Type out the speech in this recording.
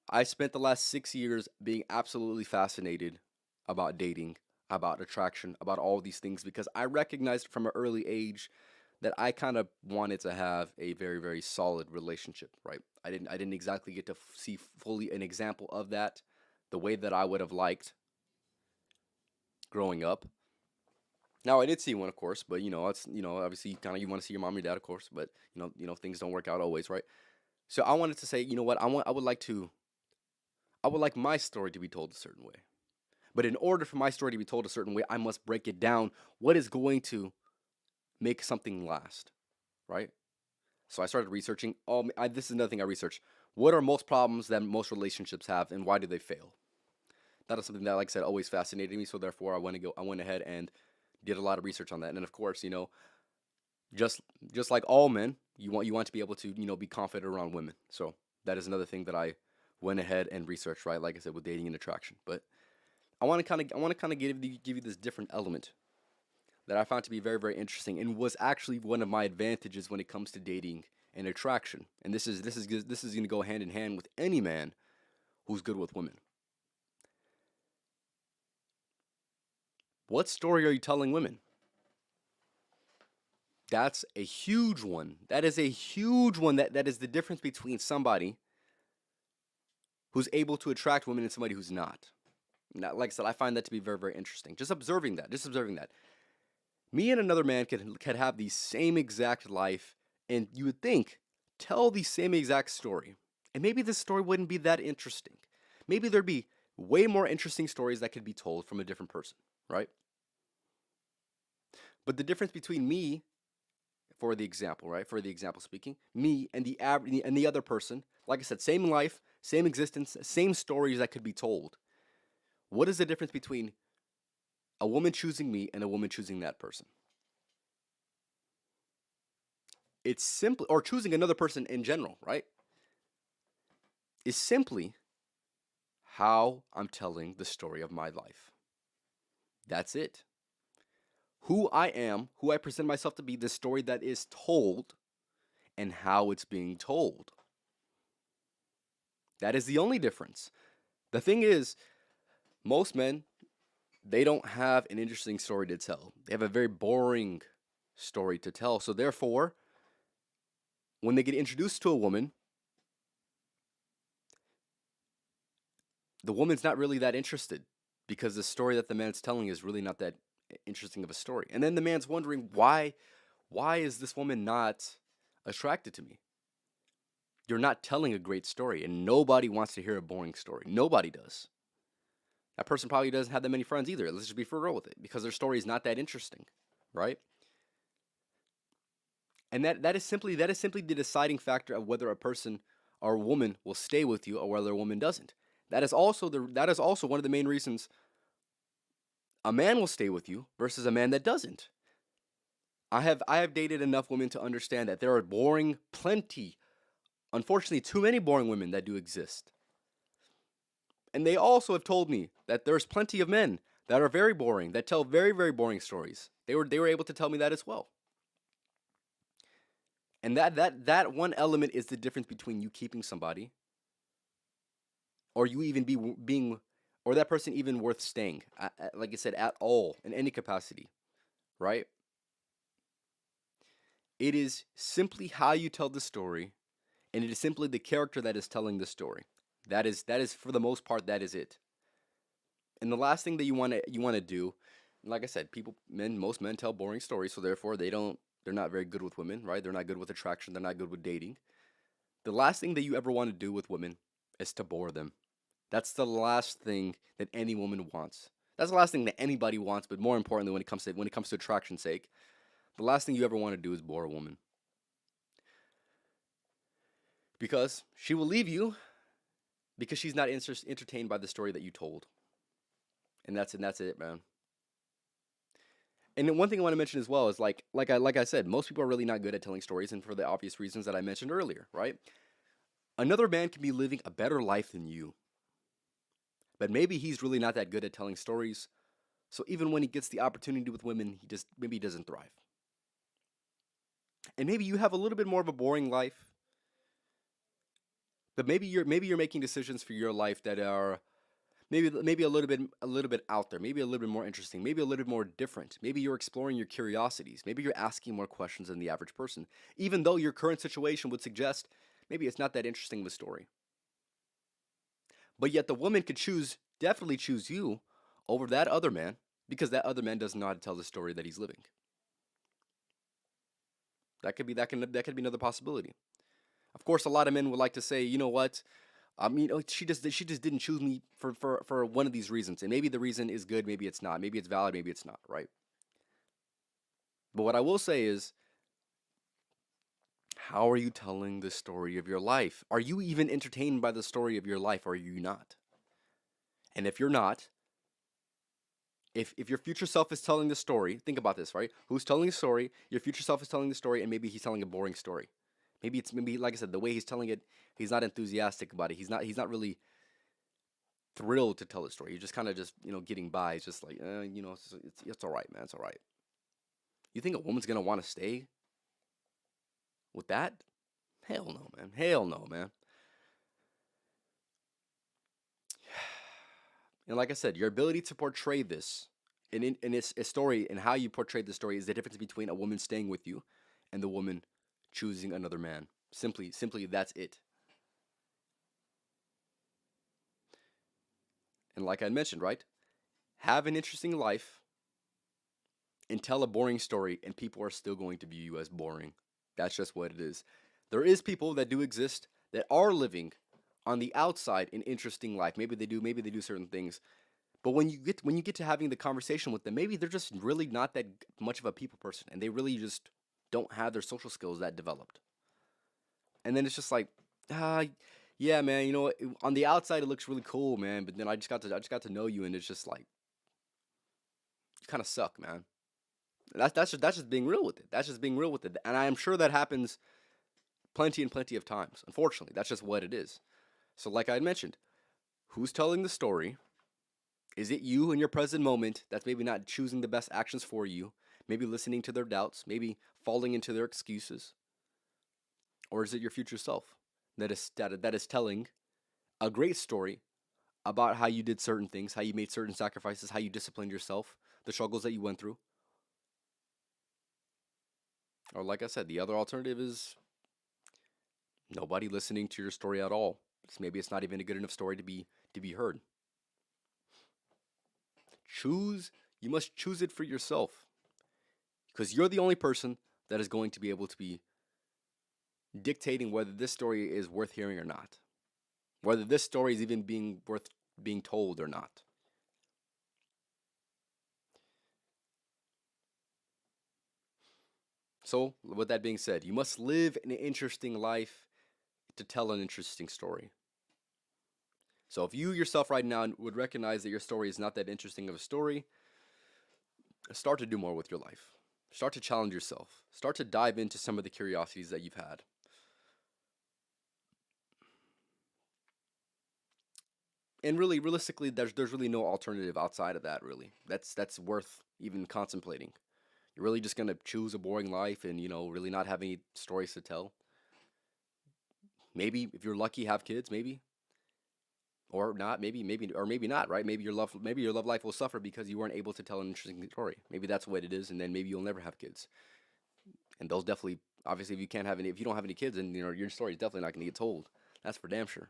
I spent the last 6 years being absolutely fascinated about dating, about attraction, about all these things because I recognized from an early age that I kind of wanted to have a very, very solid relationship, right? I didn't exactly get to see fully an example of that the way that I would have liked growing up. Now I did see one, of course, but it's obviously kind of you want to see your mom and your dad, of course, but things don't work out always, right? So I wanted to say, you know what, I would like my story to be told a certain way. But in order for my story to be told a certain way, I must break it down. What is going to make something last, right? So I started researching. This is another thing I researched. What are most problems that most relationships have, and why do they fail? That is something that, like I said, always fascinated me. So therefore, I went ahead and did a lot of research on that. And then, of course, just just like all men, you want to be able to be confident around women. So that is another thing that I went ahead and researched. Right, like I said, with dating and attraction. But I want to give you this different element that I found to be very, very interesting and was actually one of my advantages when it comes to dating and attraction. And this is going to go hand in hand with any man who's good with women. What story are you telling women? That's a huge one. That is a huge one. That is the difference between somebody who's able to attract women and somebody who's not. Now, like I said, I find that to be very, very interesting. Just observing that. Just observing that. Me and another man could have the same exact life, and you would think tell the same exact story, and maybe this story wouldn't be that interesting. Maybe there'd be way more interesting stories that could be told from a different person, right? But the difference between me, for the example, right, for the example speaking, me and the average and the other person, like I said, same life, same existence, same stories that could be told. What is the difference between a woman choosing me and a woman choosing that person? It's simply, or choosing another person in general, right? Is simply how I'm telling the story of my life. That's it. Who I am, who I present myself to be, the story that is told, and how it's being told. That is the only difference. The thing is, most men, they don't have an interesting story to tell. They have a very boring story to tell. So therefore, when they get introduced to a woman, the woman's not really that interested because the story that the man's telling is really not that interesting of a story. And then the man's wondering why is this woman not attracted to me? You're not telling a great story, and nobody wants to hear a boring story. Nobody does. That person probably doesn't have that many friends either. Let's just be for real with it because their story is not that interesting, right? And that is simply the deciding factor of whether a person or a woman will stay with you or whether a woman doesn't. That is also one of the main reasons a man will stay with you versus a man that doesn't. I have dated enough women to understand that there are boring plenty, unfortunately too many boring women that do exist. And they also have told me that there's plenty of men that are very boring, that tell very, very boring stories. They were able to tell me that as well. And that one element is the difference between you keeping somebody or you even being or that person even worth staying, like I said, at all in any capacity, right? It is simply how you tell the story, and it is simply the character that is telling the story. That is for the most part that is it. And the last thing that you want to do, like I said, most men tell boring stories, so therefore they're not very good with women, right? They're not good with attraction, they're not good with dating. The last thing that you ever want to do with women is to bore them. That's the last thing that any woman wants. That's the last thing that anybody wants, but more importantly when it comes to attraction's sake, the last thing you ever want to do is bore a woman. Because she will leave you because she's not entertained by the story that you told. And that's it, man. And then one thing I want to mention as well is like I said, most people are really not good at telling stories, and for the obvious reasons that I mentioned earlier, right? Another man can be living a better life than you, but maybe he's really not that good at telling stories. So even when he gets the opportunity with women, he doesn't thrive. And maybe you have a little bit more of a boring life, But maybe you're making decisions for your life that are maybe a little bit out there, maybe a little bit more interesting, maybe a little bit more different. Maybe you're exploring your curiosities. Maybe you're asking more questions than the average person, even though your current situation would suggest maybe it's not that interesting of a story. But yet the woman could choose, definitely choose you over that other man because that other man doesn't know how to tell the story that he's living. That could be another possibility. Of course, a lot of men would like to say, you know what? She just didn't choose me for one of these reasons, and maybe the reason is good, maybe it's not, maybe it's valid, maybe it's not, right? But what I will say is, how are you telling the story of your life? Are you even entertained by the story of your life, or are you not? And if you're not, if your future self is telling the story, think about this, right? Who's telling the story? Your future self is telling the story, and maybe he's telling a boring story. Maybe like I said, the way he's telling it, he's not enthusiastic about it. He's not really thrilled to tell the story. He's just kind of just getting by. It's just like it's all right, man. It's all right. You think a woman's gonna want to stay with that? Hell no, man. Hell no, man. And like I said, your ability to portray this in its a story and how you portray the story is the difference between a woman staying with you and the woman choosing another man. Simply, that's it. And like I mentioned, right? Have an interesting life and tell a boring story, and people are still going to view you as boring. That's just what it is. There is people that do exist that are living on the outside an interesting life. Maybe they do certain things. But when you get to having the conversation with them, maybe they're just really not that much of a people person, and they really just don't have their social skills that developed. And then it's just like, ah, yeah, man. On the outside it looks really cool, man. But then I just got to know you, and it's just like you kind of suck, man. That's just being real with it. That's just being real with it. And I am sure that happens plenty and plenty of times. Unfortunately, that's just what it is. So, like I had mentioned, who's telling the story? Is it you in your present moment that's maybe not choosing the best actions for you? Maybe listening to their doubts, maybe falling into their excuses, or is it your future self that is telling a great story about how you did certain things, how you made certain sacrifices, how you disciplined yourself, the struggles that you went through? Or like I said, the other alternative is nobody listening to your story at all. Maybe it's not even a good enough story to be heard. Choose. You must choose it for yourself because you're the only person that is going to be able to be dictating whether this story is worth hearing or not, whether this story is even being worth being told or not. So, with that being said, you must live an interesting life to tell an interesting story. So, if you yourself right now would recognize that your story is not that interesting of a story, start to do more with your life. Start to challenge yourself. Start to dive into some of the curiosities that you've had. And really, realistically, there's really no alternative outside of that. Really, that's worth even contemplating. You're really just gonna choose a boring life and really not have any stories to tell. Maybe if you're lucky, have kids. Maybe or not. Maybe or maybe not. Right? Maybe your love life will suffer because you weren't able to tell an interesting story. Maybe that's what it is, and then maybe you'll never have kids. And those definitely, obviously, if you don't have any kids, then your story is definitely not gonna get told. That's for damn sure.